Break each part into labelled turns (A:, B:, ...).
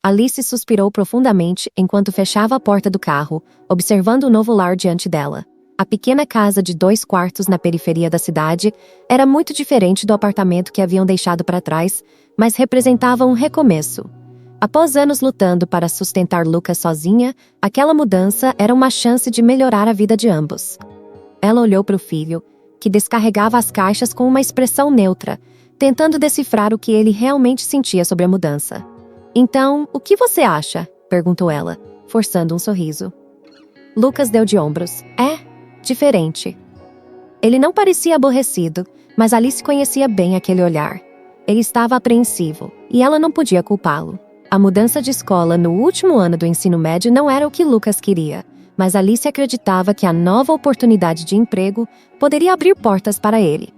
A: Alice suspirou profundamente enquanto fechava a porta do carro, observando o novo lar diante dela. A pequena casa de 2 quartos na periferia da cidade era muito diferente do apartamento que haviam deixado para trás, mas representava um recomeço. Após anos lutando para sustentar Lucas sozinha, aquela mudança era uma chance de melhorar a vida de ambos. Ela olhou para o filho, que descarregava as caixas com uma expressão neutra, tentando decifrar o que ele realmente sentia sobre a mudança. "Então, o que você acha?", perguntou ela, forçando um sorriso. Lucas deu de ombros. "É diferente." Ele não parecia aborrecido, mas Alice conhecia bem aquele olhar. Ele estava apreensivo, e ela não podia culpá-lo. A mudança de escola no último ano do ensino médio não era o que Lucas queria, mas Alice acreditava que a nova oportunidade de emprego poderia abrir portas para ele.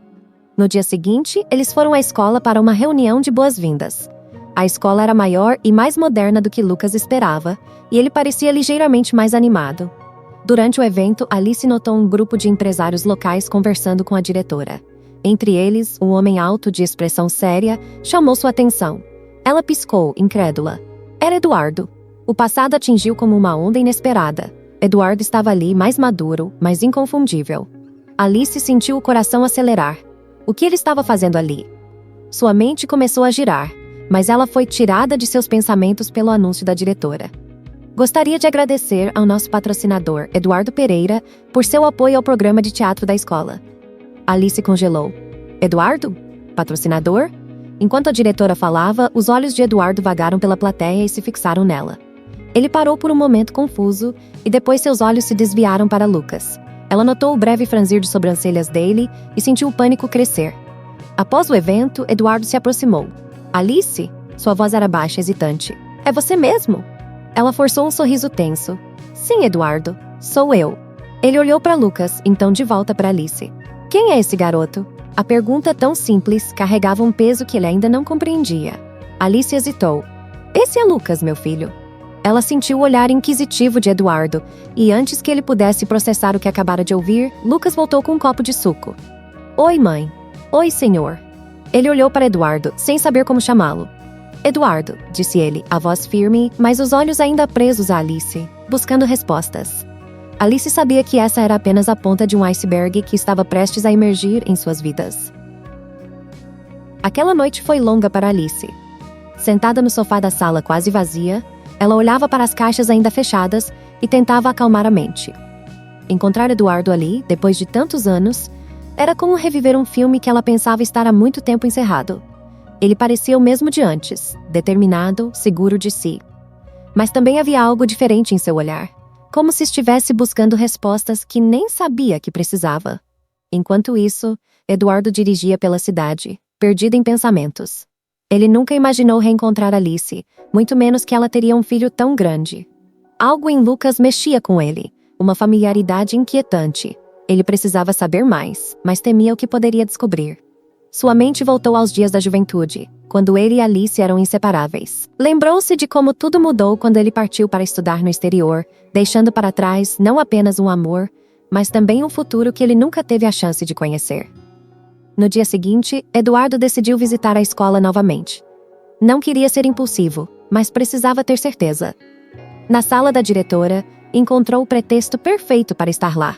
A: No dia seguinte, eles foram à escola para uma reunião de boas-vindas. A escola era maior e mais moderna do que Lucas esperava, e ele parecia ligeiramente mais animado. Durante o evento, Alice notou um grupo de empresários locais conversando com a diretora. Entre eles, um homem alto de expressão séria chamou sua atenção. Ela piscou, incrédula. Era Eduardo. O passado atingiu como uma onda inesperada. Eduardo estava ali, mais maduro, mais inconfundível. Alice sentiu o coração acelerar. O que ele estava fazendo ali? Sua mente começou a girar, mas ela foi tirada de seus pensamentos pelo anúncio da diretora. "Gostaria de agradecer ao nosso patrocinador, Eduardo Pereira, por seu apoio ao programa de teatro da escola." Alice congelou. "Eduardo? Patrocinador?" Enquanto a diretora falava, os olhos de Eduardo vagaram pela plateia e se fixaram nela. Ele parou por um momento confuso, e depois seus olhos se desviaram para Lucas. Ela notou o breve franzir de sobrancelhas dele e sentiu o pânico crescer. Após o evento, Eduardo se aproximou. "Alice?" Sua voz era baixa, hesitante. "É você mesmo?" Ela forçou um sorriso tenso. "Sim, Eduardo. Sou eu." Ele olhou para Lucas, então de volta para Alice. "Quem é esse garoto?" A pergunta tão simples carregava um peso que ele ainda não compreendia. Alice hesitou. "Esse é Lucas, meu filho." Ela sentiu o olhar inquisitivo de Eduardo, e antes que ele pudesse processar o que acabara de ouvir, Lucas voltou com um copo de suco. "Oi, mãe." "Oi, senhor." Ele olhou para Eduardo, sem saber como chamá-lo. "Eduardo", disse ele, a voz firme, mas os olhos ainda presos a Alice, buscando respostas. Alice sabia que essa era apenas a ponta de um iceberg que estava prestes a emergir em suas vidas. Aquela noite foi longa para Alice. Sentada no sofá da sala quase vazia, ela olhava para as caixas ainda fechadas e tentava acalmar a mente. Encontrar Eduardo ali, depois de tantos anos, era como reviver um filme que ela pensava estar há muito tempo encerrado. Ele parecia o mesmo de antes, determinado, seguro de si. Mas também havia algo diferente em seu olhar, como se estivesse buscando respostas que nem sabia que precisava. Enquanto isso, Eduardo dirigia pela cidade, perdido em pensamentos. Ele nunca imaginou reencontrar Alice, muito menos que ela teria um filho tão grande. Algo em Lucas mexia com ele, uma familiaridade inquietante. Ele precisava saber mais, mas temia o que poderia descobrir. Sua mente voltou aos dias da juventude, quando ele e Alice eram inseparáveis. Lembrou-se de como tudo mudou quando ele partiu para estudar no exterior, deixando para trás não apenas um amor, mas também um futuro que ele nunca teve a chance de conhecer. No dia seguinte, Eduardo decidiu visitar a escola novamente. Não queria ser impulsivo, mas precisava ter certeza. Na sala da diretora, encontrou o pretexto perfeito para estar lá.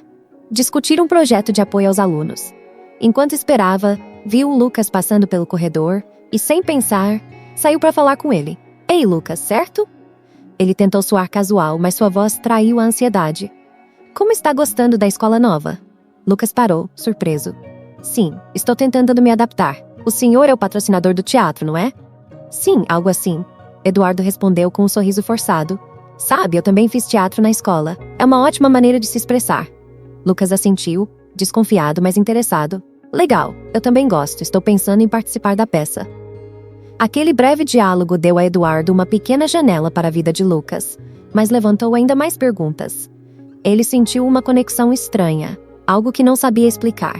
A: Discutir um projeto de apoio aos alunos. Enquanto esperava, viu o Lucas passando pelo corredor e, sem pensar, saiu para falar com ele. "Ei, Lucas, certo?" Ele tentou soar casual, mas sua voz traiu a ansiedade. "Como está gostando da escola nova?" Lucas parou, surpreso. "Sim, estou tentando me adaptar. O senhor é o patrocinador do teatro, não é?" "Sim, algo assim." Eduardo respondeu com um sorriso forçado. "Sabe, eu também fiz teatro na escola. É uma ótima maneira de se expressar." Lucas assentiu, desconfiado, mas interessado. "Legal, eu também gosto, estou pensando em participar da peça." Aquele breve diálogo deu a Eduardo uma pequena janela para a vida de Lucas, mas levantou ainda mais perguntas. Ele sentiu uma conexão estranha, algo que não sabia explicar.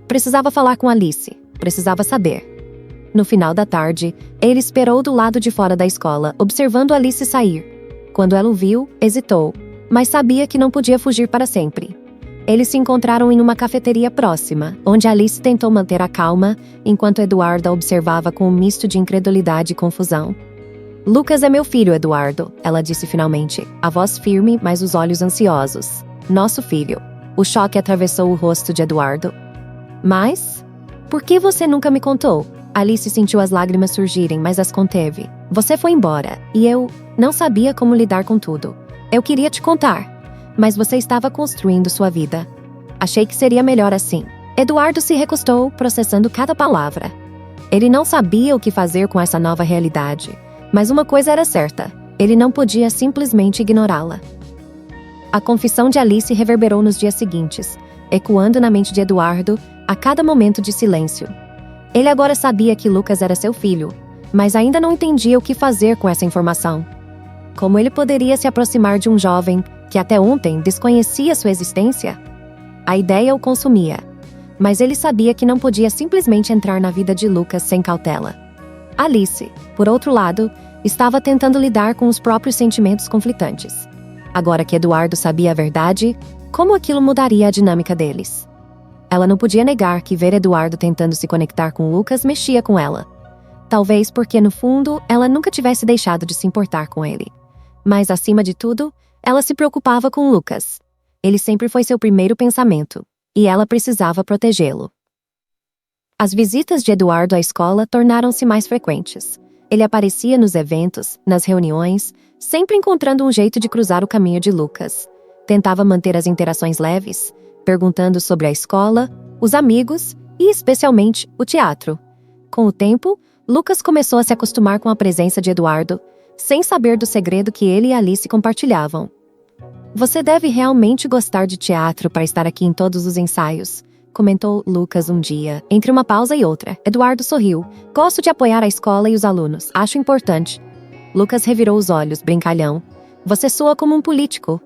A: Precisava falar com Alice, precisava saber. No final da tarde, ele esperou do lado de fora da escola, observando Alice sair. Quando ela o viu, hesitou, mas sabia que não podia fugir para sempre. Eles se encontraram em uma cafeteria próxima, onde Alice tentou manter a calma, enquanto Eduardo a observava com um misto de incredulidade e confusão. Lucas é meu filho, Eduardo, ela disse finalmente, a voz firme, mas os olhos ansiosos. Nosso filho. O choque atravessou o rosto de Eduardo. Mas? Por que você nunca me contou? Alice sentiu as lágrimas surgirem, mas as conteve. Você foi embora, e eu não sabia como lidar com tudo. Eu queria te contar, mas você estava construindo sua vida. Achei que seria melhor assim. Eduardo se recostou, processando cada palavra. Ele não sabia o que fazer com essa nova realidade, mas uma coisa era certa, ele não podia simplesmente ignorá-la. A confissão de Alice reverberou nos dias seguintes, ecoando na mente de Eduardo a cada momento de silêncio. Ele agora sabia que Lucas era seu filho, mas ainda não entendia o que fazer com essa informação. Como ele poderia se aproximar de um jovem que até ontem desconhecia sua existência? A ideia o consumia, mas ele sabia que não podia simplesmente entrar na vida de Lucas sem cautela. Alice, por outro lado, estava tentando lidar com os próprios sentimentos conflitantes. Agora que Eduardo sabia a verdade, como aquilo mudaria a dinâmica deles? Ela não podia negar que ver Eduardo tentando se conectar com Lucas mexia com ela. Talvez porque, no fundo, ela nunca tivesse deixado de se importar com ele. Mas, acima de tudo, ela se preocupava com Lucas. Ele sempre foi seu primeiro pensamento, e ela precisava protegê-lo. As visitas de Eduardo à escola tornaram-se mais frequentes. Ele aparecia nos eventos, nas reuniões, sempre encontrando um jeito de cruzar o caminho de Lucas. Tentava manter as interações leves, perguntando sobre a escola, os amigos e, especialmente, o teatro. Com o tempo, Lucas começou a se acostumar com a presença de Eduardo, sem saber do segredo que ele e Alice compartilhavam. Você deve realmente gostar de teatro para estar aqui em todos os ensaios, comentou Lucas um dia, entre uma pausa e outra. Eduardo sorriu. Gosto de apoiar a escola e os alunos. Acho importante. Lucas revirou os olhos, brincalhão. Você soa como um político.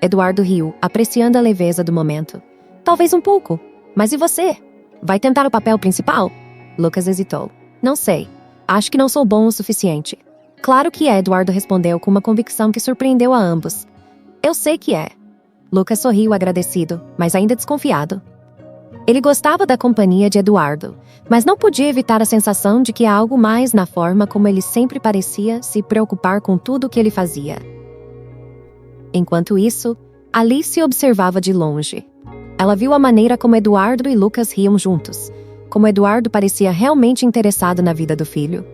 A: Eduardo riu, apreciando a leveza do momento. Talvez um pouco. Mas e você? Vai tentar o papel principal? Lucas hesitou. Não sei. Acho que não sou bom o suficiente. Claro que é, Eduardo respondeu com uma convicção que surpreendeu a ambos. Eu sei que é. Lucas sorriu agradecido, mas ainda desconfiado. Ele gostava da companhia de Eduardo, mas não podia evitar a sensação de que há algo mais na forma como ele sempre parecia se preocupar com tudo o que ele fazia. Enquanto isso, Alice observava de longe. Ela viu a maneira como Eduardo e Lucas riam juntos, como Eduardo parecia realmente interessado na vida do filho.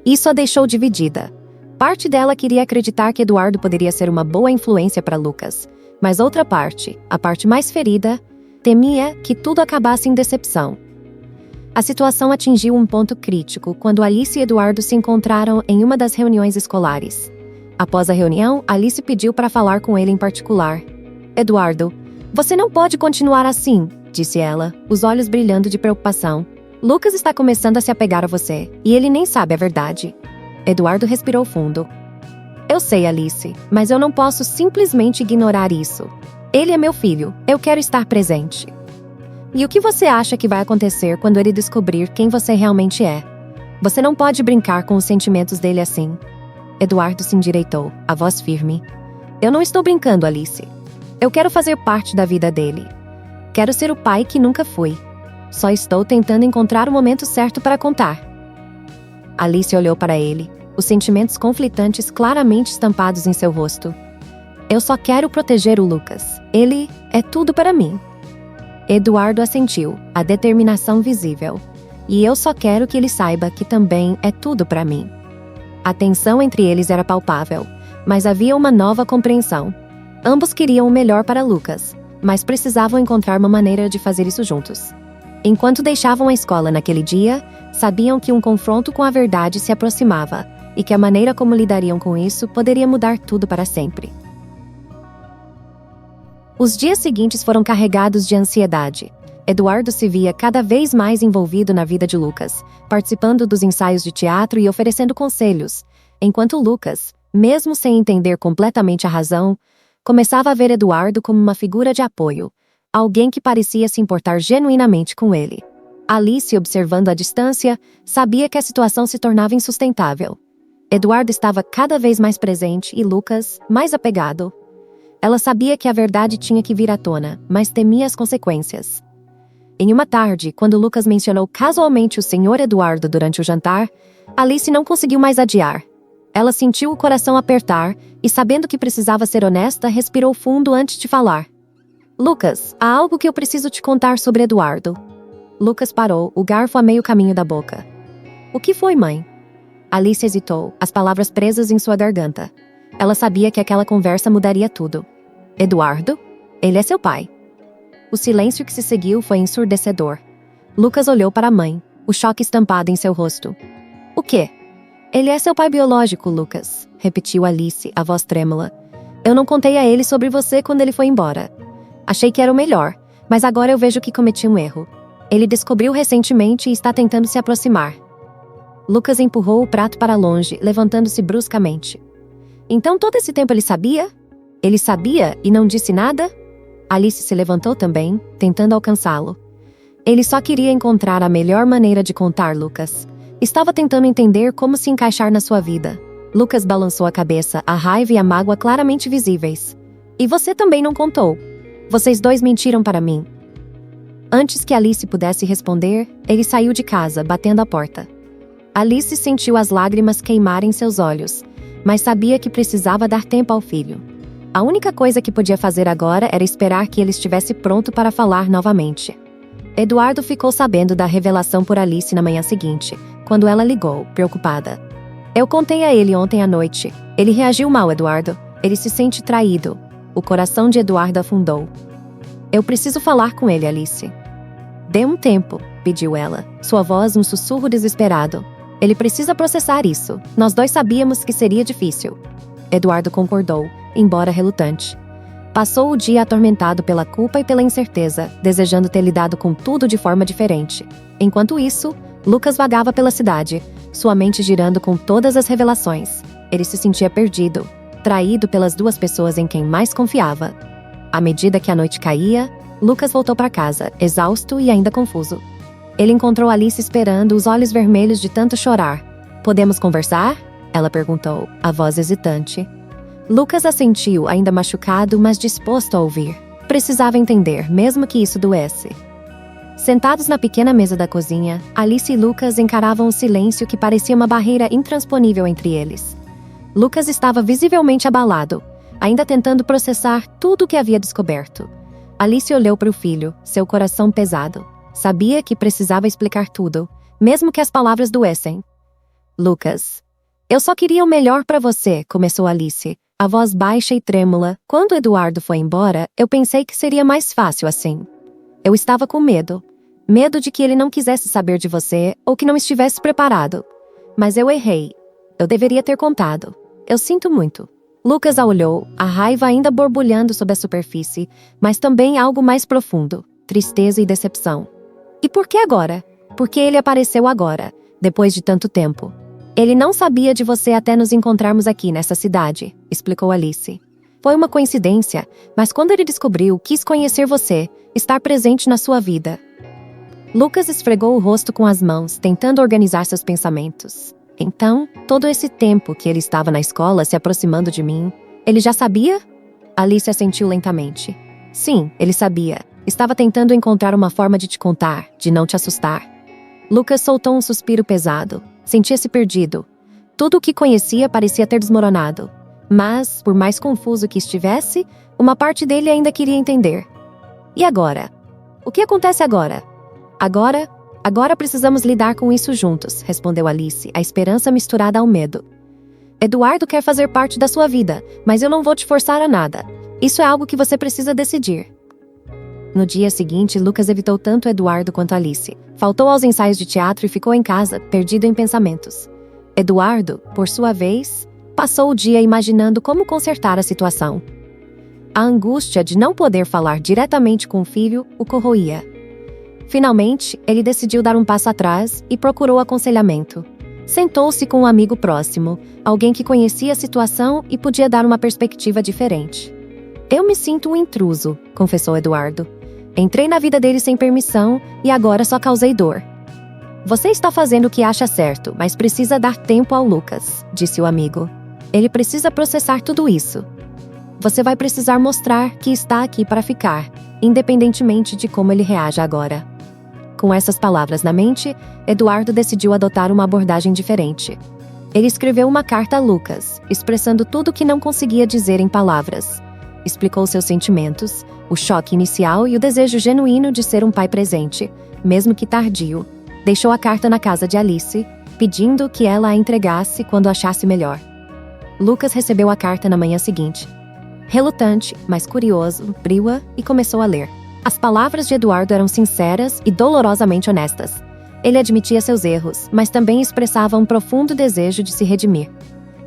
A: Isso a deixou dividida. Parte dela queria acreditar que Eduardo poderia ser uma boa influência para Lucas, mas outra parte, a parte mais ferida, temia que tudo acabasse em decepção. A situação atingiu um ponto crítico quando Alice e Eduardo se encontraram em uma das reuniões escolares. Após a reunião, Alice pediu para falar com ele em particular. Eduardo, você não pode continuar assim, disse ela, os olhos brilhando de preocupação. Lucas está começando a se apegar a você, e ele nem sabe a verdade. Eduardo respirou fundo. Eu sei, Alice, mas eu não posso simplesmente ignorar isso. Ele é meu filho, eu quero estar presente. E o que você acha que vai acontecer quando ele descobrir quem você realmente é? Você não pode brincar com os sentimentos dele assim. Eduardo se endireitou, a voz firme. Eu não estou brincando, Alice. Eu quero fazer parte da vida dele. Quero ser o pai que nunca fui. Só estou tentando encontrar o momento certo para contar. Alice olhou para ele, os sentimentos conflitantes claramente estampados em seu rosto. Eu só quero proteger o Lucas. Ele é tudo para mim. Eduardo assentiu, a determinação visível. E eu só quero que ele saiba que também é tudo para mim. A tensão entre eles era palpável, mas havia uma nova compreensão. Ambos queriam o melhor para Lucas, mas precisavam encontrar uma maneira de fazer isso juntos. Enquanto deixavam a escola naquele dia, sabiam que um confronto com a verdade se aproximava e que a maneira como lidariam com isso poderia mudar tudo para sempre. Os dias seguintes foram carregados de ansiedade. Eduardo se via cada vez mais envolvido na vida de Lucas, participando dos ensaios de teatro e oferecendo conselhos, enquanto Lucas, mesmo sem entender completamente a razão, começava a ver Eduardo como uma figura de apoio, alguém que parecia se importar genuinamente com ele. Alice, observando à distância, sabia que a situação se tornava insustentável. Eduardo estava cada vez mais presente e Lucas, mais apegado. Ela sabia que a verdade tinha que vir à tona, mas temia as consequências. Em uma tarde, quando Lucas mencionou casualmente o Sr. Eduardo durante o jantar, Alice não conseguiu mais adiar. Ela sentiu o coração apertar e, sabendo que precisava ser honesta, respirou fundo antes de falar. Lucas, há algo que eu preciso te contar sobre Eduardo. Lucas parou, o garfo a meio caminho da boca. O que foi, mãe? Alice hesitou, as palavras presas em sua garganta. Ela sabia que aquela conversa mudaria tudo. Eduardo? Ele é seu pai. O silêncio que se seguiu foi ensurdecedor. Lucas olhou para a mãe, o choque estampado em seu rosto. O quê? Ele é seu pai biológico, Lucas, repetiu Alice, a voz trêmula. Eu não contei a ele sobre você quando ele foi embora. Achei que era o melhor, mas agora eu vejo que cometi um erro. Ele descobriu recentemente e está tentando se aproximar. Lucas empurrou o prato para longe, levantando-se bruscamente. Então todo esse tempo ele sabia? Ele sabia e não disse nada? Alice se levantou também, tentando alcançá-lo. Ele só queria encontrar a melhor maneira de contar, Lucas. Estava tentando entender como se encaixar na sua vida. Lucas balançou a cabeça, a raiva e a mágoa claramente visíveis. E você também não contou. Vocês dois mentiram para mim. Antes que Alice pudesse responder, ele saiu de casa, batendo a porta. Alice sentiu as lágrimas queimarem seus olhos, mas sabia que precisava dar tempo ao filho. A única coisa que podia fazer agora era esperar que ele estivesse pronto para falar novamente. Eduardo ficou sabendo da revelação por Alice na manhã seguinte, quando ela ligou, preocupada. Eu contei a ele ontem à noite. Ele reagiu mal, Eduardo. Ele se sente traído. O coração de Eduardo afundou. Eu preciso falar com ele, Alice. Dê um tempo, pediu ela, sua voz um sussurro desesperado. Ele precisa processar isso. Nós dois sabíamos que seria difícil. Eduardo concordou, embora relutante. Passou o dia atormentado pela culpa e pela incerteza, desejando ter lidado com tudo de forma diferente. Enquanto isso, Lucas vagava pela cidade, sua mente girando com todas as revelações. Ele se sentia perdido, traído pelas duas pessoas em quem mais confiava. À medida que a noite caía, Lucas voltou para casa, exausto e ainda confuso. Ele encontrou Alice esperando, os olhos vermelhos de tanto chorar. Podemos conversar? Ela perguntou, a voz hesitante. Lucas assentiu, ainda machucado, mas disposto a ouvir. Precisava entender, mesmo que isso doesse. Sentados na pequena mesa da cozinha, Alice e Lucas encaravam o silêncio que parecia uma barreira intransponível entre eles. Lucas estava visivelmente abalado, ainda tentando processar tudo o que havia descoberto. Alice olhou para o filho, seu coração pesado. Sabia que precisava explicar tudo, mesmo que as palavras doessem. Lucas, eu só queria o melhor para você, começou Alice, a voz baixa e trêmula. Quando Eduardo foi embora, eu pensei que seria mais fácil assim. Eu estava com medo. Medo de que ele não quisesse saber de você ou que não estivesse preparado. Mas eu errei. Eu deveria ter contado. Eu sinto muito. Lucas a olhou, a raiva ainda borbulhando sob a superfície, mas também algo mais profundo, tristeza e decepção. E por que agora? Porque ele apareceu agora, depois de tanto tempo. Ele não sabia de você até nos encontrarmos aqui nessa cidade, explicou Alice. Foi uma coincidência, mas quando ele descobriu, quis conhecer você, estar presente na sua vida. Lucas esfregou o rosto com as mãos, tentando organizar seus pensamentos. Então, todo esse tempo que ele estava na escola se aproximando de mim, ele já sabia? Alice assentiu lentamente. Sim, ele sabia. Estava tentando encontrar uma forma de te contar, de não te assustar. Lucas soltou um suspiro pesado. Sentia-se perdido. Tudo o que conhecia parecia ter desmoronado. Mas, por mais confuso que estivesse, uma parte dele ainda queria entender. E agora? O que acontece agora? Agora precisamos lidar com isso juntos, respondeu Alice, a esperança misturada ao medo. Eduardo quer fazer parte da sua vida, mas eu não vou te forçar a nada. Isso é algo que você precisa decidir. No dia seguinte, Lucas evitou tanto Eduardo quanto Alice. Faltou aos ensaios de teatro e ficou em casa, perdido em pensamentos. Eduardo, por sua vez, passou o dia imaginando como consertar a situação. A angústia de não poder falar diretamente com o filho o corroía. Finalmente, ele decidiu dar um passo atrás e procurou aconselhamento. Sentou-se com um amigo próximo, alguém que conhecia a situação e podia dar uma perspectiva diferente. Eu me sinto um intruso, confessou Eduardo. Entrei na vida dele sem permissão e agora só causei dor. Você está fazendo o que acha certo, mas precisa dar tempo ao Lucas, disse o amigo. Ele precisa processar tudo isso. Você vai precisar mostrar que está aqui para ficar, independentemente de como ele reaja agora. Com essas palavras na mente, Eduardo decidiu adotar uma abordagem diferente. Ele escreveu uma carta a Lucas, expressando tudo o que não conseguia dizer em palavras. Explicou seus sentimentos, o choque inicial e o desejo genuíno de ser um pai presente, mesmo que tardio. Deixou a carta na casa de Alice, pedindo que ela a entregasse quando achasse melhor. Lucas recebeu a carta na manhã seguinte. Relutante, mas curioso, abriu-a e começou a ler. As palavras de Eduardo eram sinceras e dolorosamente honestas. Ele admitia seus erros, mas também expressava um profundo desejo de se redimir.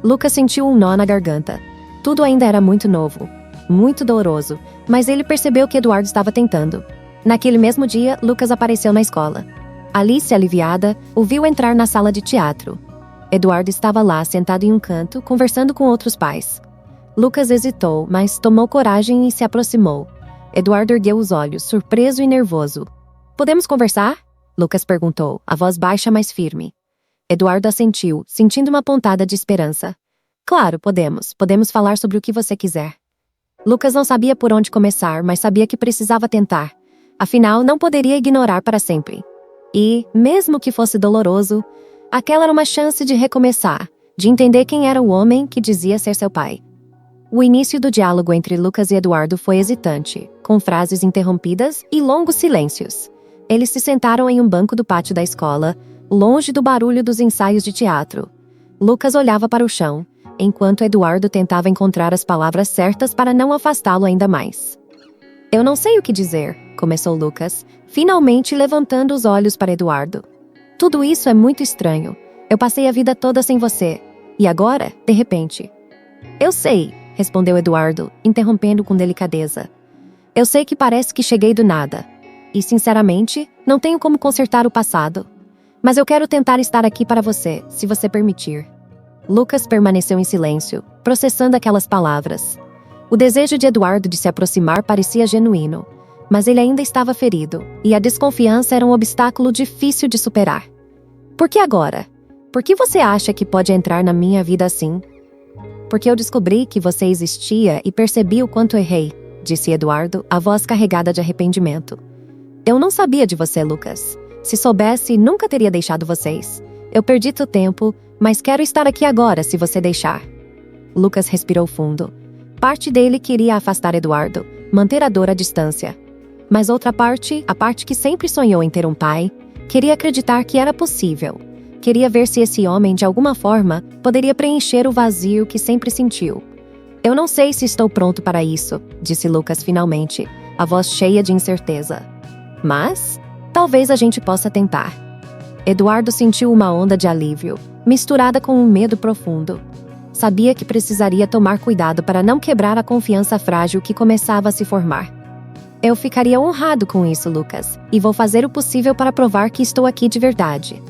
A: Lucas sentiu um nó na garganta. Tudo ainda era muito novo, muito doloroso, mas ele percebeu que Eduardo estava tentando. Naquele mesmo dia, Lucas apareceu na escola. Alice, aliviada, o viu entrar na sala de teatro. Eduardo estava lá, sentado em um canto, conversando com outros pais. Lucas hesitou, mas tomou coragem e se aproximou. Eduardo ergueu os olhos, surpreso e nervoso. "Podemos conversar?" Lucas perguntou, a voz baixa, mas firme. Eduardo assentiu, sentindo uma pontada de esperança. "Claro, podemos. Podemos falar sobre o que você quiser." Lucas não sabia por onde começar, mas sabia que precisava tentar. Afinal, não poderia ignorar para sempre. E, mesmo que fosse doloroso, aquela era uma chance de recomeçar, de entender quem era o homem que dizia ser seu pai. O início do diálogo entre Lucas e Eduardo foi hesitante, com frases interrompidas e longos silêncios. Eles se sentaram em um banco do pátio da escola, longe do barulho dos ensaios de teatro. Lucas olhava para o chão, enquanto Eduardo tentava encontrar as palavras certas para não afastá-lo ainda mais. "Eu não sei o que dizer", começou Lucas, finalmente levantando os olhos para Eduardo. "Tudo isso é muito estranho. Eu passei a vida toda sem você. E agora, de repente..." "Eu sei", respondeu Eduardo, interrompendo com delicadeza. "Eu sei que parece que cheguei do nada. E, sinceramente, não tenho como consertar o passado. Mas eu quero tentar estar aqui para você, se você permitir." Lucas permaneceu em silêncio, processando aquelas palavras. O desejo de Eduardo de se aproximar parecia genuíno, mas ele ainda estava ferido, e a desconfiança era um obstáculo difícil de superar. "Por que agora? Por que você acha que pode entrar na minha vida assim?" "Porque eu descobri que você existia e percebi o quanto errei", disse Eduardo, a voz carregada de arrependimento. "Eu não sabia de você, Lucas. Se soubesse, nunca teria deixado vocês. Eu perdi teu tempo, mas quero estar aqui agora se você deixar." Lucas respirou fundo. Parte dele queria afastar Eduardo, manter a dor à distância. Mas outra parte, a parte que sempre sonhou em ter um pai, queria acreditar que era possível. Queria ver se esse homem, de alguma forma, poderia preencher o vazio que sempre sentiu. "Eu não sei se estou pronto para isso", disse Lucas finalmente, a voz cheia de incerteza. "Mas, talvez a gente possa tentar." Eduardo sentiu uma onda de alívio, misturada com um medo profundo. Sabia que precisaria tomar cuidado para não quebrar a confiança frágil que começava a se formar. "Eu ficaria honrado com isso, Lucas, e vou fazer o possível para provar que estou aqui de verdade."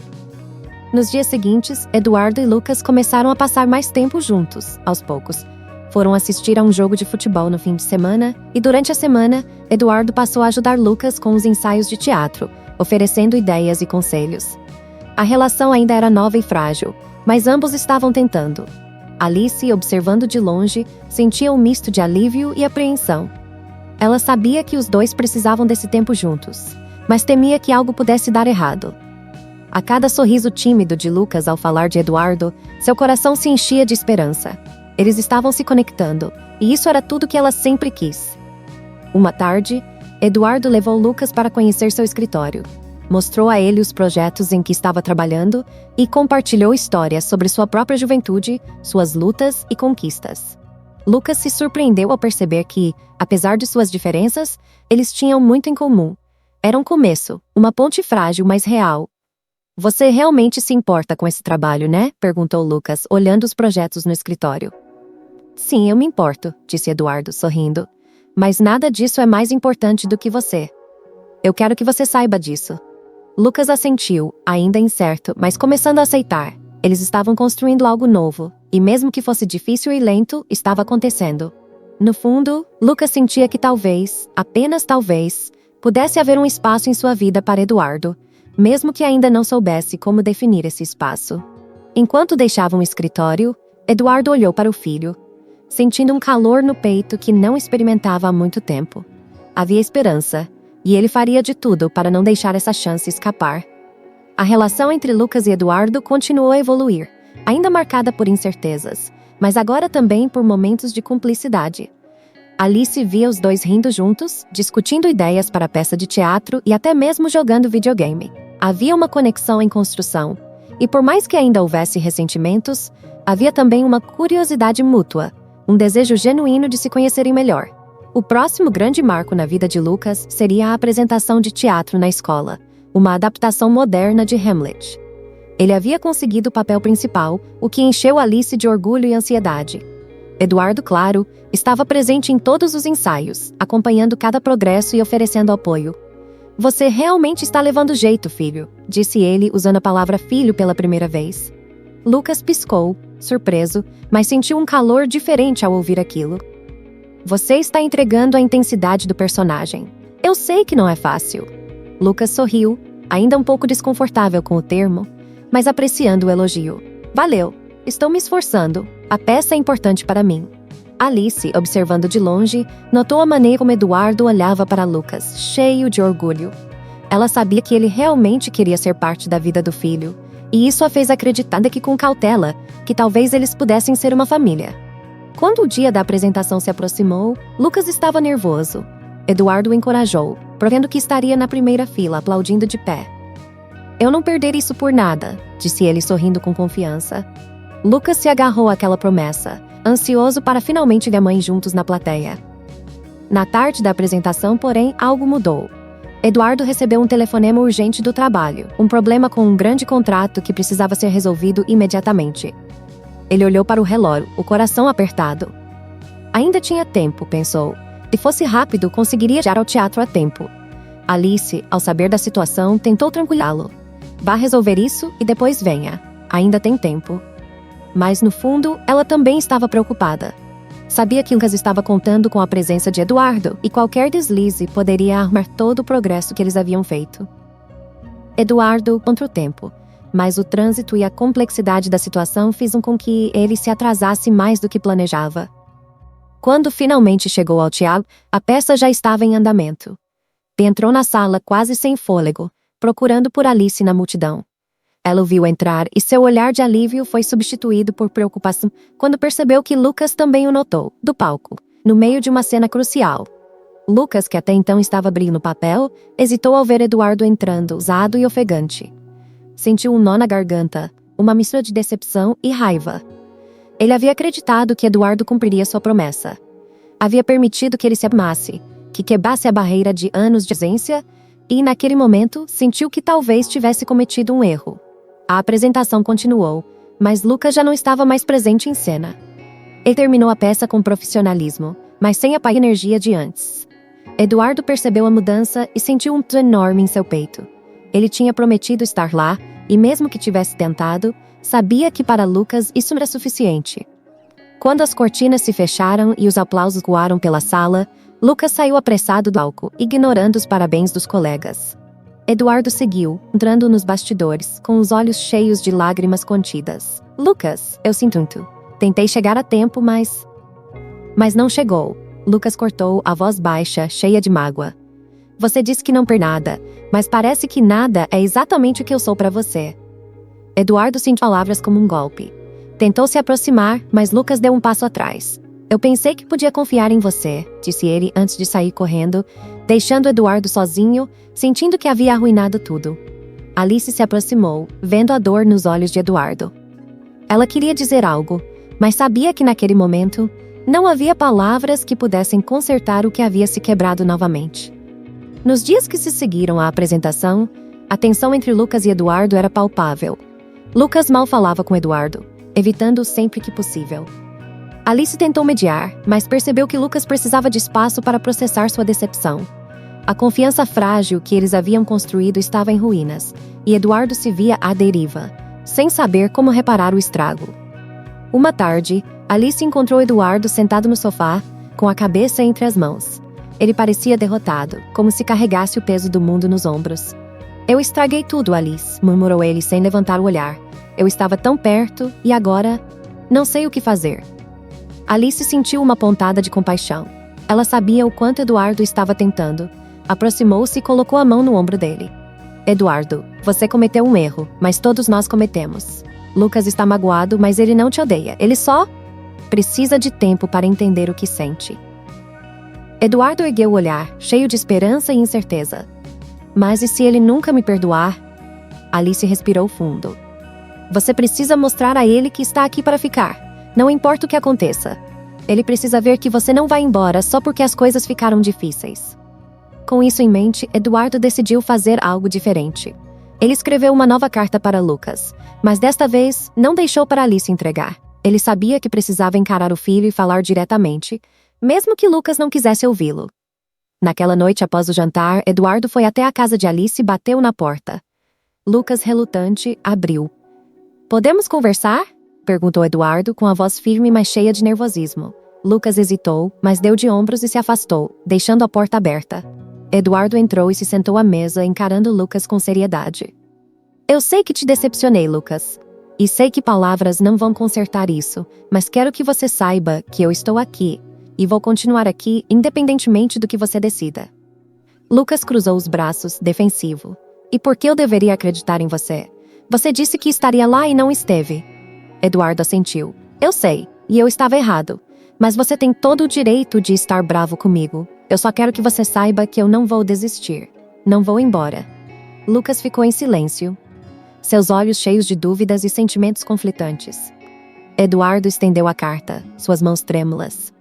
A: Nos dias seguintes, Eduardo e Lucas começaram a passar mais tempo juntos, aos poucos. Foram assistir a um jogo de futebol no fim de semana, e durante a semana, Eduardo passou a ajudar Lucas com os ensaios de teatro, oferecendo ideias e conselhos. A relação ainda era nova e frágil, mas ambos estavam tentando. Alice, observando de longe, sentia um misto de alívio e apreensão. Ela sabia que os dois precisavam desse tempo juntos, mas temia que algo pudesse dar errado. A cada sorriso tímido de Lucas ao falar de Eduardo, seu coração se enchia de esperança. Eles estavam se conectando, e isso era tudo que ela sempre quis. Uma tarde, Eduardo levou Lucas para conhecer seu escritório. Mostrou a ele os projetos em que estava trabalhando e compartilhou histórias sobre sua própria juventude, suas lutas e conquistas. Lucas se surpreendeu ao perceber que, apesar de suas diferenças, eles tinham muito em comum. Era um começo, uma ponte frágil, mas real. "Você realmente se importa com esse trabalho, né?", perguntou Lucas, olhando os projetos no escritório. "Sim, eu me importo", disse Eduardo, sorrindo. "Mas nada disso é mais importante do que você. Eu quero que você saiba disso." Lucas assentiu, ainda incerto, mas começando a aceitar. Eles estavam construindo algo novo, e mesmo que fosse difícil e lento, estava acontecendo. No fundo, Lucas sentia que talvez, apenas talvez, pudesse haver um espaço em sua vida para Eduardo, mesmo que ainda não soubesse como definir esse espaço. Enquanto deixavam o escritório, Eduardo olhou para o filho, sentindo um calor no peito que não experimentava há muito tempo. Havia esperança, e ele faria de tudo para não deixar essa chance escapar. A relação entre Lucas e Eduardo continuou a evoluir, ainda marcada por incertezas, mas agora também por momentos de cumplicidade. Alice via os dois rindo juntos, discutindo ideias para a peça de teatro e até mesmo jogando videogame. Havia uma conexão em construção, e por mais que ainda houvesse ressentimentos, havia também uma curiosidade mútua, um desejo genuíno de se conhecerem melhor. O próximo grande marco na vida de Lucas seria a apresentação de teatro na escola, uma adaptação moderna de Hamlet. Ele havia conseguido o papel principal, o que encheu Alice de orgulho e ansiedade. Eduardo, claro, estava presente em todos os ensaios, acompanhando cada progresso e oferecendo apoio. "Você realmente está levando jeito, filho", disse ele, usando a palavra filho pela primeira vez. Lucas piscou, surpreso, mas sentiu um calor diferente ao ouvir aquilo. "Você está entregando a intensidade do personagem. Eu sei que não é fácil." Lucas sorriu, ainda um pouco desconfortável com o termo, mas apreciando o elogio. "Valeu. Estou me esforçando. A peça é importante para mim." Alice, observando de longe, notou a maneira como Eduardo olhava para Lucas, cheio de orgulho. Ela sabia que ele realmente queria ser parte da vida do filho, e isso a fez acreditar que com cautela, que talvez eles pudessem ser uma família. Quando o dia da apresentação se aproximou, Lucas estava nervoso. Eduardo o encorajou, provendo que estaria na primeira fila, aplaudindo de pé. "Eu não perderia isso por nada", disse ele sorrindo com confiança. Lucas se agarrou àquela promessa, ansioso para finalmente ver a mãe juntos na plateia. Na tarde da apresentação, porém, algo mudou. Eduardo recebeu um telefonema urgente do trabalho, um problema com um grande contrato que precisava ser resolvido imediatamente. Ele olhou para o relógio, o coração apertado. Ainda tinha tempo, pensou. Se fosse rápido, conseguiria chegar ao teatro a tempo. Alice, ao saber da situação, tentou tranquilizá-lo. "Vá resolver isso e depois venha. Ainda tem tempo." Mas, no fundo, ela também estava preocupada. Sabia que Lucas estava contando com a presença de Eduardo, e qualquer deslize poderia armar todo o progresso que eles haviam feito. Eduardo contra o tempo, mas o trânsito e a complexidade da situação fizeram com que ele se atrasasse mais do que planejava. Quando finalmente chegou ao teatro, a peça já estava em andamento. Entrou na sala quase sem fôlego, procurando por Alice na multidão. Ela o viu entrar e seu olhar de alívio foi substituído por preocupação quando percebeu que Lucas também o notou, do palco, no meio de uma cena crucial. Lucas, que até então estava abrindo o papel, hesitou ao ver Eduardo entrando, usado e ofegante. Sentiu um nó na garganta, uma mistura de decepção e raiva. Ele havia acreditado que Eduardo cumpriria sua promessa. Havia permitido que ele se amasse, que quebrasse a barreira de anos de ausência, e naquele momento sentiu que talvez tivesse cometido um erro. A apresentação continuou, mas Lucas já não estava mais presente em cena. Ele terminou a peça com profissionalismo, mas sem a energia de antes. Eduardo percebeu a mudança e sentiu um peso enorme em seu peito. Ele tinha prometido estar lá, e mesmo que tivesse tentado, sabia que para Lucas isso não era suficiente. Quando as cortinas se fecharam e os aplausos voaram pela sala, Lucas saiu apressado do palco, ignorando os parabéns dos colegas. Eduardo seguiu, entrando nos bastidores, com os olhos cheios de lágrimas contidas. "Lucas, eu sinto muito. Tentei chegar a tempo, mas não chegou." Lucas cortou, a voz baixa, cheia de mágoa. "Você disse que não per nada, mas parece que nada é exatamente o que eu sou para você." Eduardo sentiu palavras como um golpe. Tentou se aproximar, mas Lucas deu um passo atrás. "Eu pensei que podia confiar em você", disse ele antes de sair correndo, deixando Eduardo sozinho, sentindo que havia arruinado tudo. Alice se aproximou, vendo a dor nos olhos de Eduardo. Ela queria dizer algo, mas sabia que naquele momento não havia palavras que pudessem consertar o que havia se quebrado novamente. Nos dias que se seguiram à apresentação, a tensão entre Lucas e Eduardo era palpável. Lucas mal falava com Eduardo, evitando-o sempre que possível. Alice tentou mediar, mas percebeu que Lucas precisava de espaço para processar sua decepção. A confiança frágil que eles haviam construído estava em ruínas, e Eduardo se via à deriva, sem saber como reparar o estrago. Uma tarde, Alice encontrou Eduardo sentado no sofá, com a cabeça entre as mãos. Ele parecia derrotado, como se carregasse o peso do mundo nos ombros. "Eu estraguei tudo, Alice", murmurou ele sem levantar o olhar. "Eu estava tão perto, e agora? Não sei o que fazer." Alice sentiu uma pontada de compaixão. Ela sabia o quanto Eduardo estava tentando. Aproximou-se e colocou a mão no ombro dele. "Eduardo, você cometeu um erro, mas todos nós cometemos." Lucas está magoado, mas ele não te odeia. Ele só precisa de tempo para entender o que sente. Eduardo ergueu o olhar, cheio de esperança e incerteza. Mas e se ele nunca me perdoar? Alice respirou fundo. Você precisa mostrar a ele que está aqui para ficar. Não importa o que aconteça. Ele precisa ver que você não vai embora só porque as coisas ficaram difíceis. Com isso em mente, Eduardo decidiu fazer algo diferente. Ele escreveu uma nova carta para Lucas, mas desta vez não deixou para Alice entregar. Ele sabia que precisava encarar o filho e falar diretamente, mesmo que Lucas não quisesse ouvi-lo. Naquela noite após o jantar, Eduardo foi até a casa de Alice e bateu na porta. Lucas, relutante, abriu. Podemos conversar? Perguntou Eduardo com a voz firme, mas cheia de nervosismo. Lucas hesitou, mas deu de ombros e se afastou, deixando a porta aberta. Eduardo entrou e se sentou à mesa, encarando Lucas com seriedade. Eu sei que te decepcionei, Lucas. E sei que palavras não vão consertar isso, mas quero que você saiba que eu estou aqui, e vou continuar aqui independentemente do que você decida. Lucas cruzou os braços, defensivo. E por que eu deveria acreditar em você? Você disse que estaria lá e não esteve. Eduardo assentiu. Eu sei, e eu estava errado. Mas você tem todo o direito de estar bravo comigo. Eu só quero que você saiba que eu não vou desistir. Não vou embora. Lucas ficou em silêncio, seus olhos cheios de dúvidas e sentimentos conflitantes. Eduardo estendeu a carta, suas mãos trêmulas.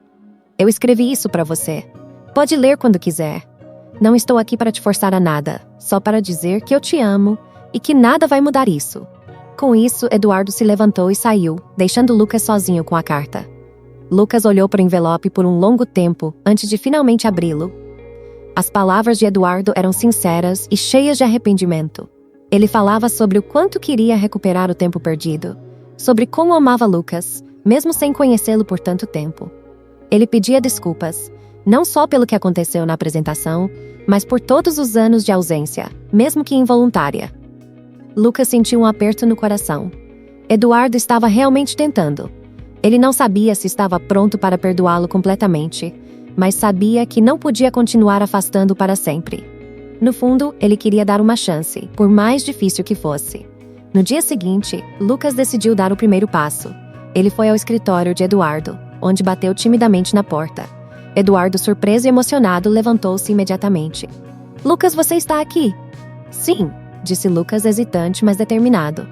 A: Eu escrevi isso para você. Pode ler quando quiser. Não estou aqui para te forçar a nada, só para dizer que eu te amo e que nada vai mudar isso. Com isso, Eduardo se levantou e saiu, deixando Lucas sozinho com a carta. Lucas olhou para o envelope por um longo tempo, antes de finalmente abri-lo. As palavras de Eduardo eram sinceras e cheias de arrependimento. Ele falava sobre o quanto queria recuperar o tempo perdido, sobre como amava Lucas, mesmo sem conhecê-lo por tanto tempo. Ele pedia desculpas, não só pelo que aconteceu na apresentação, mas por todos os anos de ausência, mesmo que involuntária. Lucas sentiu um aperto no coração. Eduardo estava realmente tentando. Ele não sabia se estava pronto para perdoá-lo completamente, mas sabia que não podia continuar afastando para sempre. No fundo, ele queria dar uma chance, por mais difícil que fosse. No dia seguinte, Lucas decidiu dar o primeiro passo. Ele foi ao escritório de Eduardo, onde bateu timidamente na porta. Eduardo, surpreso e emocionado, levantou-se imediatamente. Lucas, você está aqui? Sim, disse Lucas, hesitante, mas determinado.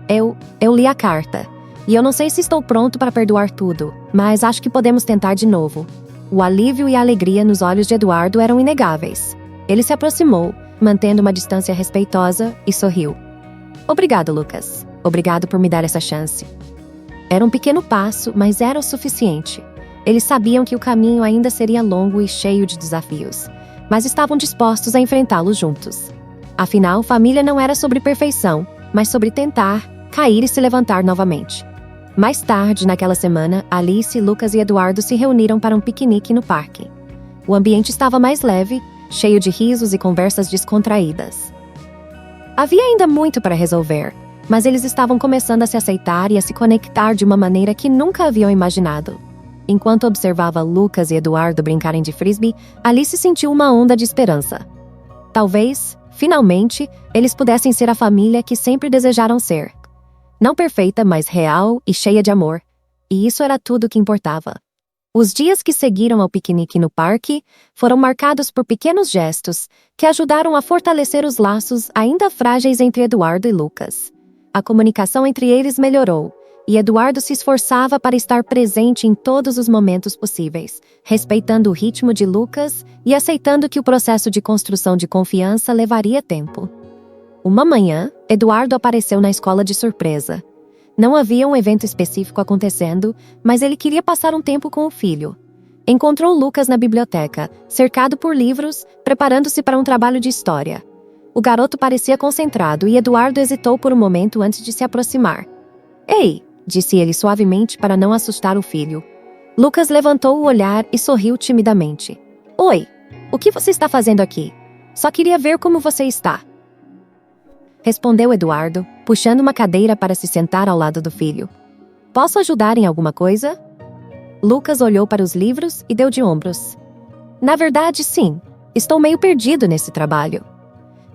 A: Eu li a carta. E eu não sei se estou pronto para perdoar tudo, mas acho que podemos tentar de novo. O alívio e a alegria nos olhos de Eduardo eram inegáveis. Ele se aproximou, mantendo uma distância respeitosa, e sorriu. Obrigado, Lucas. Obrigado por me dar essa chance. Era um pequeno passo, mas era o suficiente. Eles sabiam que o caminho ainda seria longo e cheio de desafios, mas estavam dispostos a enfrentá-los juntos. Afinal, família não era sobre perfeição, mas sobre tentar, cair e se levantar novamente. Mais tarde, naquela semana, Alice, Lucas e Eduardo se reuniram para um piquenique no parque. O ambiente estava mais leve, cheio de risos e conversas descontraídas. Havia ainda muito para resolver, mas eles estavam começando a se aceitar e a se conectar de uma maneira que nunca haviam imaginado. Enquanto observava Lucas e Eduardo brincarem de frisbee, Alice sentiu uma onda de esperança. Talvez, finalmente, eles pudessem ser a família que sempre desejaram ser. Não perfeita, mas real e cheia de amor. E isso era tudo o que importava. Os dias que seguiram ao piquenique no parque foram marcados por pequenos gestos que ajudaram a fortalecer os laços ainda frágeis entre Eduardo e Lucas. A comunicação entre eles melhorou, e Eduardo se esforçava para estar presente em todos os momentos possíveis, respeitando o ritmo de Lucas e aceitando que o processo de construção de confiança levaria tempo. Uma manhã, Eduardo apareceu na escola de surpresa. Não havia um evento específico acontecendo, mas ele queria passar um tempo com o filho. Encontrou Lucas na biblioteca, cercado por livros, preparando-se para um trabalho de história. O garoto parecia concentrado e Eduardo hesitou por um momento antes de se aproximar. Ei, disse ele suavemente para não assustar o filho. Lucas levantou o olhar e sorriu timidamente. Oi, o que você está fazendo aqui? Só queria ver como você está. Respondeu Eduardo, puxando uma cadeira para se sentar ao lado do filho. Posso ajudar em alguma coisa? Lucas olhou para os livros e deu de ombros. Na verdade, sim. Estou meio perdido nesse trabalho.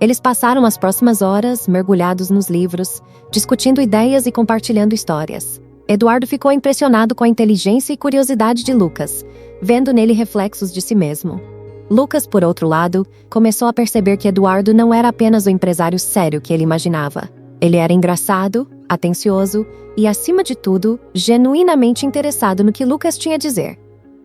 A: Eles passaram as próximas horas mergulhados nos livros, discutindo ideias e compartilhando histórias. Eduardo ficou impressionado com a inteligência e curiosidade de Lucas, vendo nele reflexos de si mesmo. Lucas, por outro lado, começou a perceber que Eduardo não era apenas o empresário sério que ele imaginava. Ele era engraçado, atencioso e, acima de tudo, genuinamente interessado no que Lucas tinha a dizer.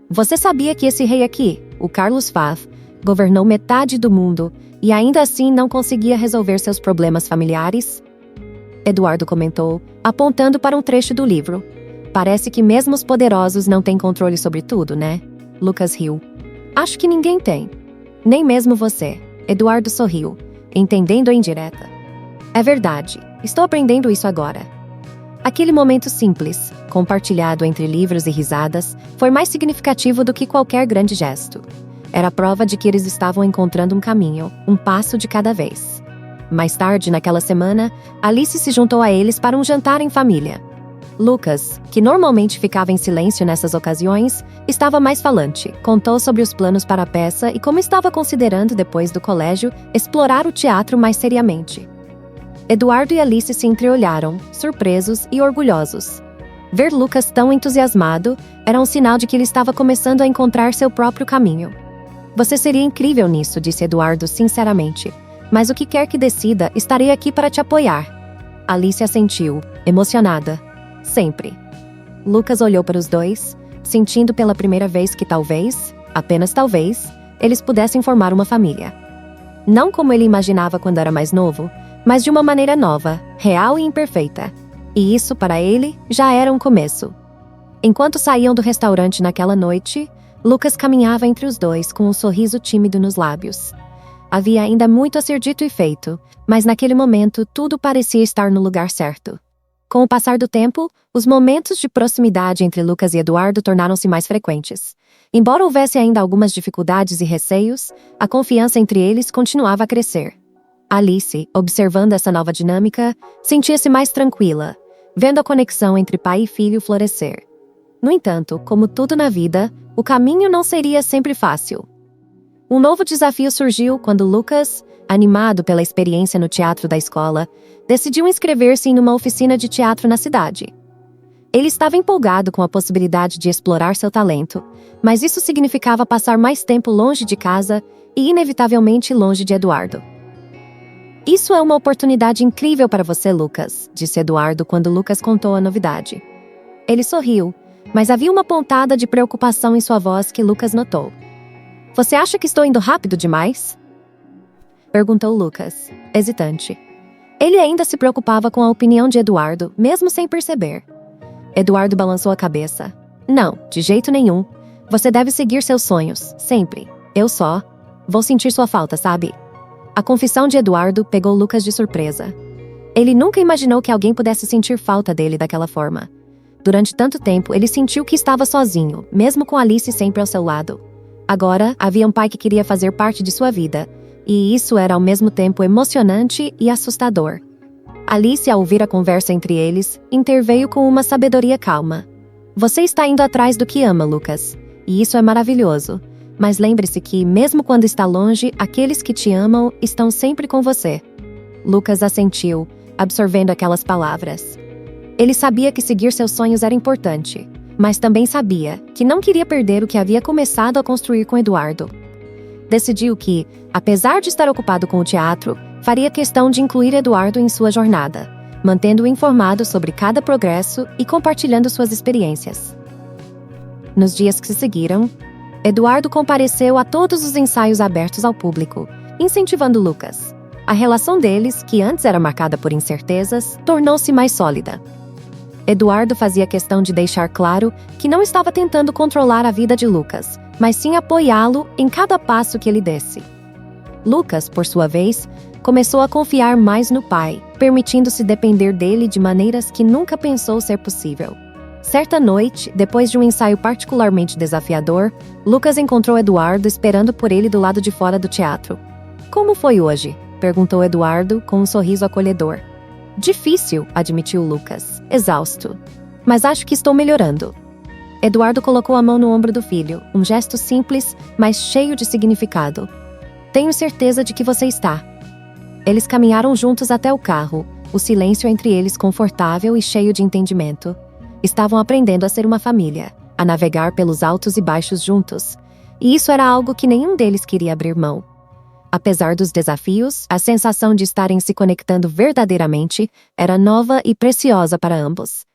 A: Você sabia que esse rei aqui, o Carlos Faf, governou metade do mundo e ainda assim não conseguia resolver seus problemas familiares? Eduardo comentou, apontando para um trecho do livro. Parece que mesmo os poderosos não têm controle sobre tudo, né? Lucas riu. Acho que ninguém tem. Nem mesmo você. Eduardo sorriu, entendendo a indireta. É verdade. Estou aprendendo isso agora. Aquele momento simples, compartilhado entre livros e risadas, foi mais significativo do que qualquer grande gesto. Era a prova de que eles estavam encontrando um caminho, um passo de cada vez. Mais tarde, naquela semana, Alice se juntou a eles para um jantar em família. Lucas, que normalmente ficava em silêncio nessas ocasiões, estava mais falante, contou sobre os planos para a peça e como estava considerando, depois do colégio, explorar o teatro mais seriamente. Eduardo e Alice se entreolharam, surpresos e orgulhosos. Ver Lucas tão entusiasmado era um sinal de que ele estava começando a encontrar seu próprio caminho. Você seria incrível nisso, disse Eduardo sinceramente. Mas o que quer que decida, estarei aqui para te apoiar. Alice assentiu, emocionada. Sempre. Lucas olhou para os dois, sentindo pela primeira vez que talvez, apenas talvez, eles pudessem formar uma família. Não como ele imaginava quando era mais novo, mas de uma maneira nova, real e imperfeita. E isso, para ele, já era um começo. Enquanto saíam do restaurante naquela noite, Lucas caminhava entre os dois com um sorriso tímido nos lábios. Havia ainda muito a ser dito e feito, mas naquele momento tudo parecia estar no lugar certo. Com o passar do tempo, os momentos de proximidade entre Lucas e Eduardo tornaram-se mais frequentes. Embora houvesse ainda algumas dificuldades e receios, a confiança entre eles continuava a crescer. Alice, observando essa nova dinâmica, sentia-se mais tranquila, vendo a conexão entre pai e filho florescer. No entanto, como tudo na vida, o caminho não seria sempre fácil. Um novo desafio surgiu quando Lucas, animado pela experiência no teatro da escola, decidiu inscrever-se em uma oficina de teatro na cidade. Ele estava empolgado com a possibilidade de explorar seu talento, mas isso significava passar mais tempo longe de casa e, inevitavelmente, longe de Eduardo. Isso é uma oportunidade incrível para você, Lucas, disse Eduardo quando Lucas contou a novidade. Ele sorriu, mas havia uma pontada de preocupação em sua voz que Lucas notou. Você acha que estou indo rápido demais? Perguntou Lucas, hesitante. Ele ainda se preocupava com a opinião de Eduardo, mesmo sem perceber. Eduardo balançou a cabeça. Não, de jeito nenhum. Você deve seguir seus sonhos, sempre. Eu só. Vou sentir sua falta, sabe? A confissão de Eduardo pegou Lucas de surpresa. Ele nunca imaginou que alguém pudesse sentir falta dele daquela forma. Durante tanto tempo, ele sentiu que estava sozinho, mesmo com Alice sempre ao seu lado. Agora, havia um pai que queria fazer parte de sua vida, e isso era ao mesmo tempo emocionante e assustador. Alice, ao ouvir a conversa entre eles, interveio com uma sabedoria calma. Você está indo atrás do que ama, Lucas, e isso é maravilhoso. Mas lembre-se que, mesmo quando está longe, aqueles que te amam estão sempre com você. Lucas assentiu, absorvendo aquelas palavras. Ele sabia que seguir seus sonhos era importante, mas também sabia que não queria perder o que havia começado a construir com Eduardo. Decidiu que, apesar de estar ocupado com o teatro, faria questão de incluir Eduardo em sua jornada, mantendo-o informado sobre cada progresso e compartilhando suas experiências. Nos dias que se seguiram, Eduardo compareceu a todos os ensaios abertos ao público, incentivando Lucas. A relação deles, que antes era marcada por incertezas, tornou-se mais sólida. Eduardo fazia questão de deixar claro que não estava tentando controlar a vida de Lucas, mas sim apoiá-lo em cada passo que ele desse. Lucas, por sua vez, começou a confiar mais no pai, permitindo-se depender dele de maneiras que nunca pensou ser possível. Certa noite, depois de um ensaio particularmente desafiador, Lucas encontrou Eduardo esperando por ele do lado de fora do teatro. Como foi hoje? Perguntou Eduardo com um sorriso acolhedor. Difícil, admitiu Lucas, exausto. Mas acho que estou melhorando. Eduardo colocou a mão no ombro do filho, um gesto simples, mas cheio de significado. Tenho certeza de que você está. Eles caminharam juntos até o carro, o silêncio entre eles confortável e cheio de entendimento. Estavam aprendendo a ser uma família, a navegar pelos altos e baixos juntos. E isso era algo que nenhum deles queria abrir mão. Apesar dos desafios, a sensação de estarem se conectando verdadeiramente era nova e preciosa para ambos.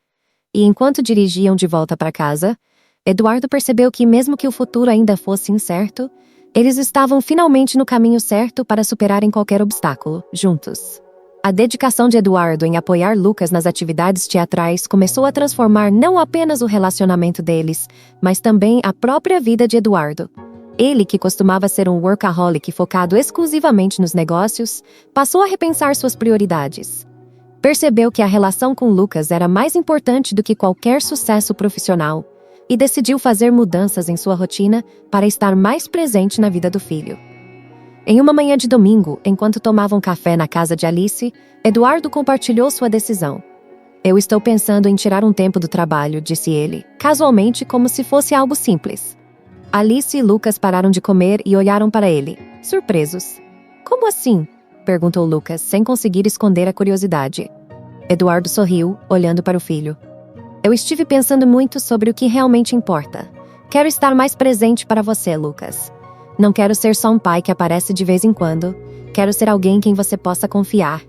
A: E enquanto dirigiam de volta para casa, Eduardo percebeu que, mesmo que o futuro ainda fosse incerto, eles estavam finalmente no caminho certo para superarem qualquer obstáculo, juntos. A dedicação de Eduardo em apoiar Lucas nas atividades teatrais começou a transformar não apenas o relacionamento deles, mas também a própria vida de Eduardo. Ele, que costumava ser um workaholic focado exclusivamente nos negócios, passou a repensar suas prioridades. Percebeu que a relação com Lucas era mais importante do que qualquer sucesso profissional e decidiu fazer mudanças em sua rotina para estar mais presente na vida do filho. Em uma manhã de domingo, enquanto tomavam café na casa de Alice, Eduardo compartilhou sua decisão. "Eu estou pensando em tirar um tempo do trabalho", disse ele, casualmente, como se fosse algo simples. Alice e Lucas pararam de comer e olharam para ele, surpresos. "Como assim?", perguntou Lucas, sem conseguir esconder a curiosidade. Eduardo sorriu, olhando para o filho. "Eu estive pensando muito sobre o que realmente importa. Quero estar mais presente para você, Lucas. Não quero ser só um pai que aparece de vez em quando. Quero ser alguém em quem você possa confiar."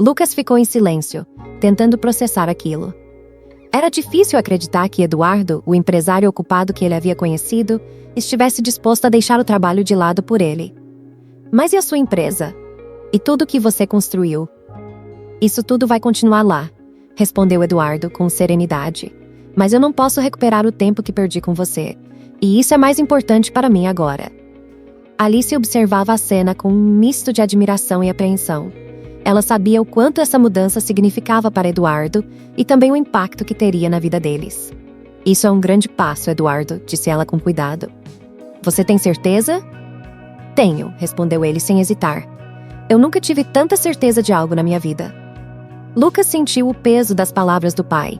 A: Lucas ficou em silêncio, tentando processar aquilo. Era difícil acreditar que Eduardo, o empresário ocupado que ele havia conhecido, estivesse disposto a deixar o trabalho de lado por ele. "Mas e a sua empresa? E tudo que você construiu?" "Isso tudo vai continuar lá", respondeu Eduardo com serenidade. "Mas eu não posso recuperar o tempo que perdi com você. E isso é mais importante para mim agora." Alice observava a cena com um misto de admiração e apreensão. Ela sabia o quanto essa mudança significava para Eduardo e também o impacto que teria na vida deles. "Isso é um grande passo, Eduardo", disse ela com cuidado. "Você tem certeza?" "Tenho", respondeu ele sem hesitar. "Eu nunca tive tanta certeza de algo na minha vida." Lucas sentiu o peso das palavras do pai.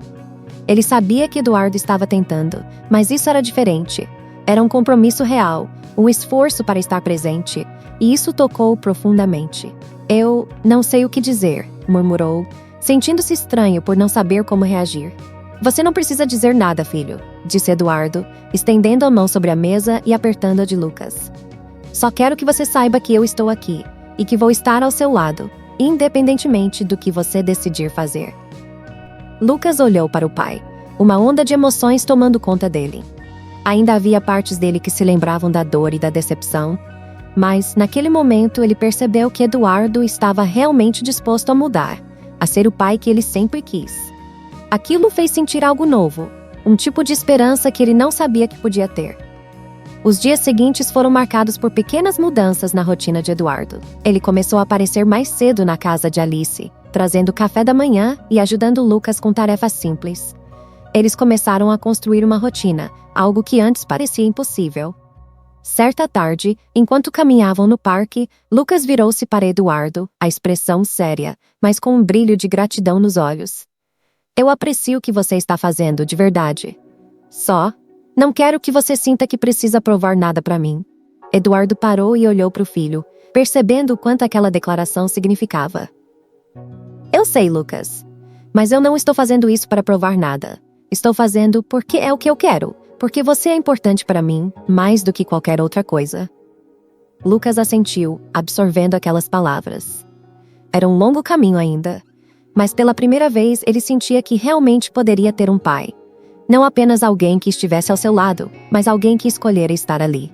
A: Ele sabia que Eduardo estava tentando, mas isso era diferente. Era um compromisso real, um esforço para estar presente, e isso tocou-o profundamente. "Eu não sei o que dizer", murmurou, sentindo-se estranho por não saber como reagir. "Você não precisa dizer nada, filho", disse Eduardo, estendendo a mão sobre a mesa e apertando a de Lucas. "Só quero que você saiba que eu estou aqui, e que vou estar ao seu lado, independentemente do que você decidir fazer." Lucas olhou para o pai, uma onda de emoções tomando conta dele. Ainda havia partes dele que se lembravam da dor e da decepção, mas, naquele momento, ele percebeu que Eduardo estava realmente disposto a mudar, a ser o pai que ele sempre quis. Aquilo fez sentir algo novo, um tipo de esperança que ele não sabia que podia ter. Os dias seguintes foram marcados por pequenas mudanças na rotina de Eduardo. Ele começou a aparecer mais cedo na casa de Alice, trazendo café da manhã e ajudando Lucas com tarefas simples. Eles começaram a construir uma rotina, algo que antes parecia impossível. Certa tarde, enquanto caminhavam no parque, Lucas virou-se para Eduardo, a expressão séria, mas com um brilho de gratidão nos olhos. "Eu aprecio o que você está fazendo, de verdade. Só, não quero que você sinta que precisa provar nada para mim." Eduardo parou e olhou para o filho, percebendo o quanto aquela declaração significava. "Eu sei, Lucas. Mas eu não estou fazendo isso para provar nada. Estou fazendo porque é o que eu quero. Porque você é importante para mim, mais do que qualquer outra coisa." Lucas assentiu, absorvendo aquelas palavras. Era um longo caminho ainda, mas pela primeira vez ele sentia que realmente poderia ter um pai. Não apenas alguém que estivesse ao seu lado, mas alguém que escolhera estar ali.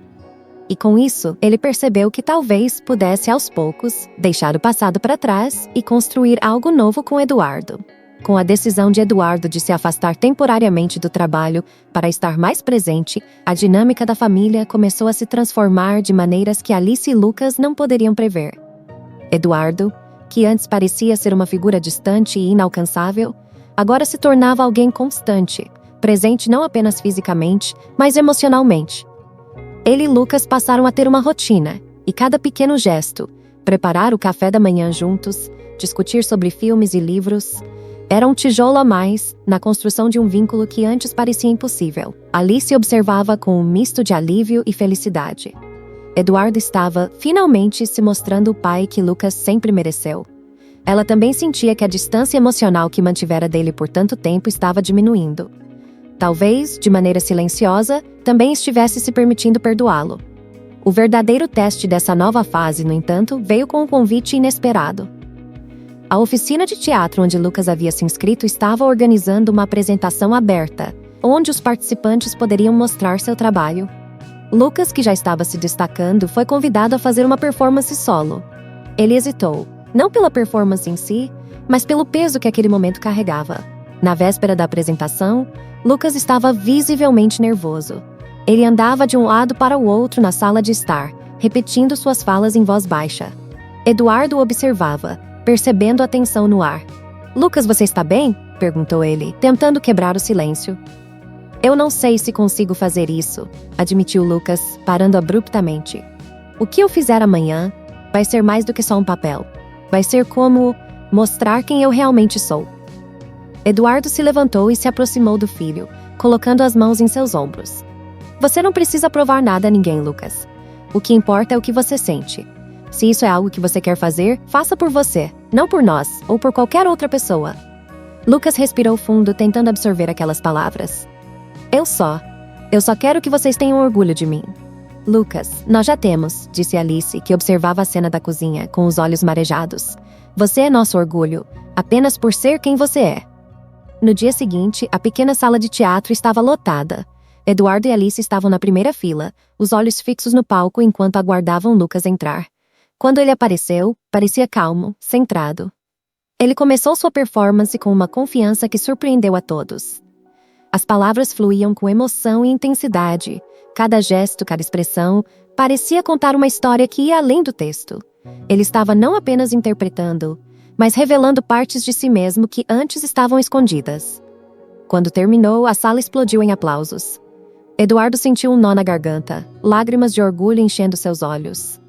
A: E com isso, ele percebeu que talvez pudesse aos poucos deixar o passado para trás e construir algo novo com Eduardo. Com a decisão de Eduardo de se afastar temporariamente do trabalho para estar mais presente, a dinâmica da família começou a se transformar de maneiras que Alice e Lucas não poderiam prever. Eduardo, que antes parecia ser uma figura distante e inalcançável, agora se tornava alguém constante, presente não apenas fisicamente, mas emocionalmente. Ele e Lucas passaram a ter uma rotina, e cada pequeno gesto, preparar o café da manhã juntos, discutir sobre filmes e livros, era um tijolo a mais na construção de um vínculo que antes parecia impossível. Alice observava com um misto de alívio e felicidade. Eduardo estava, finalmente, se mostrando o pai que Lucas sempre mereceu. Ela também sentia que a distância emocional que mantivera dele por tanto tempo estava diminuindo. Talvez, de maneira silenciosa, também estivesse se permitindo perdoá-lo. O verdadeiro teste dessa nova fase, no entanto, veio com um convite inesperado. A oficina de teatro onde Lucas havia se inscrito estava organizando uma apresentação aberta, onde os participantes poderiam mostrar seu trabalho. Lucas, que já estava se destacando, foi convidado a fazer uma performance solo. Ele hesitou, não pela performance em si, mas pelo peso que aquele momento carregava. Na véspera da apresentação, Lucas estava visivelmente nervoso. Ele andava de um lado para o outro na sala de estar, repetindo suas falas em voz baixa. Eduardo o observava, percebendo a tensão no ar. "Lucas, você está bem?" perguntou ele, tentando quebrar o silêncio. "Eu não sei se consigo fazer isso", admitiu Lucas, parando abruptamente. "O que eu fizer amanhã vai ser mais do que só um papel. Vai ser como mostrar quem eu realmente sou." Eduardo se levantou e se aproximou do filho, colocando as mãos em seus ombros. "Você não precisa provar nada a ninguém, Lucas. O que importa é o que você sente. Se isso é algo que você quer fazer, faça por você, não por nós, ou por qualquer outra pessoa." Lucas respirou fundo, tentando absorver aquelas palavras. Eu só quero que vocês tenham orgulho de mim." "Lucas, nós já temos", disse Alice, que observava a cena da cozinha, com os olhos marejados. "Você é nosso orgulho, apenas por ser quem você é." No dia seguinte, a pequena sala de teatro estava lotada. Eduardo e Alice estavam na primeira fila, os olhos fixos no palco enquanto aguardavam Lucas entrar. Quando ele apareceu, parecia calmo, centrado. Ele começou sua performance com uma confiança que surpreendeu a todos. As palavras fluíam com emoção e intensidade. Cada gesto, cada expressão, parecia contar uma história que ia além do texto. Ele estava não apenas interpretando, mas revelando partes de si mesmo que antes estavam escondidas. Quando terminou, a sala explodiu em aplausos. Eduardo sentiu um nó na garganta, lágrimas de orgulho enchendo seus olhos.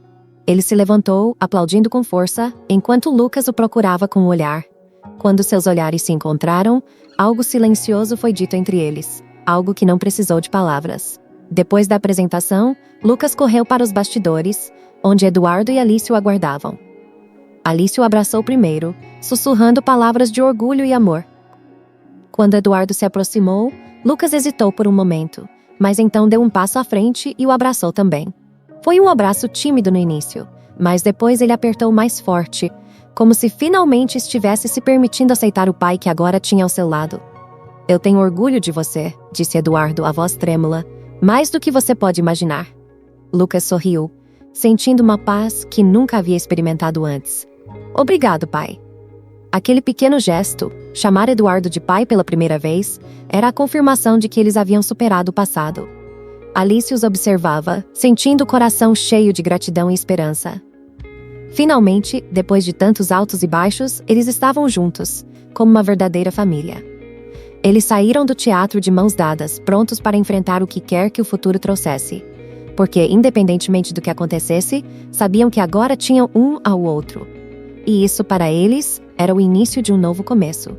A: Ele se levantou, aplaudindo com força, enquanto Lucas o procurava com o olhar. Quando seus olhares se encontraram, algo silencioso foi dito entre eles, algo que não precisou de palavras. Depois da apresentação, Lucas correu para os bastidores, onde Eduardo e Alice o aguardavam. Alice o abraçou primeiro, sussurrando palavras de orgulho e amor. Quando Eduardo se aproximou, Lucas hesitou por um momento, mas então deu um passo à frente e o abraçou também. Foi um abraço tímido no início, mas depois ele apertou mais forte, como se finalmente estivesse se permitindo aceitar o pai que agora tinha ao seu lado. "Eu tenho orgulho de você", disse Eduardo, a voz trêmula, "mais do que você pode imaginar." Lucas sorriu, sentindo uma paz que nunca havia experimentado antes. "Obrigado, pai." Aquele pequeno gesto, chamar Eduardo de pai pela primeira vez, era a confirmação de que eles haviam superado o passado. Alice os observava, sentindo o coração cheio de gratidão e esperança. Finalmente, depois de tantos altos e baixos, eles estavam juntos, como uma verdadeira família. Eles saíram do teatro de mãos dadas, prontos para enfrentar o que quer que o futuro trouxesse. Porque, independentemente do que acontecesse, sabiam que agora tinham um ao outro. E isso, para eles, era o início de um novo começo.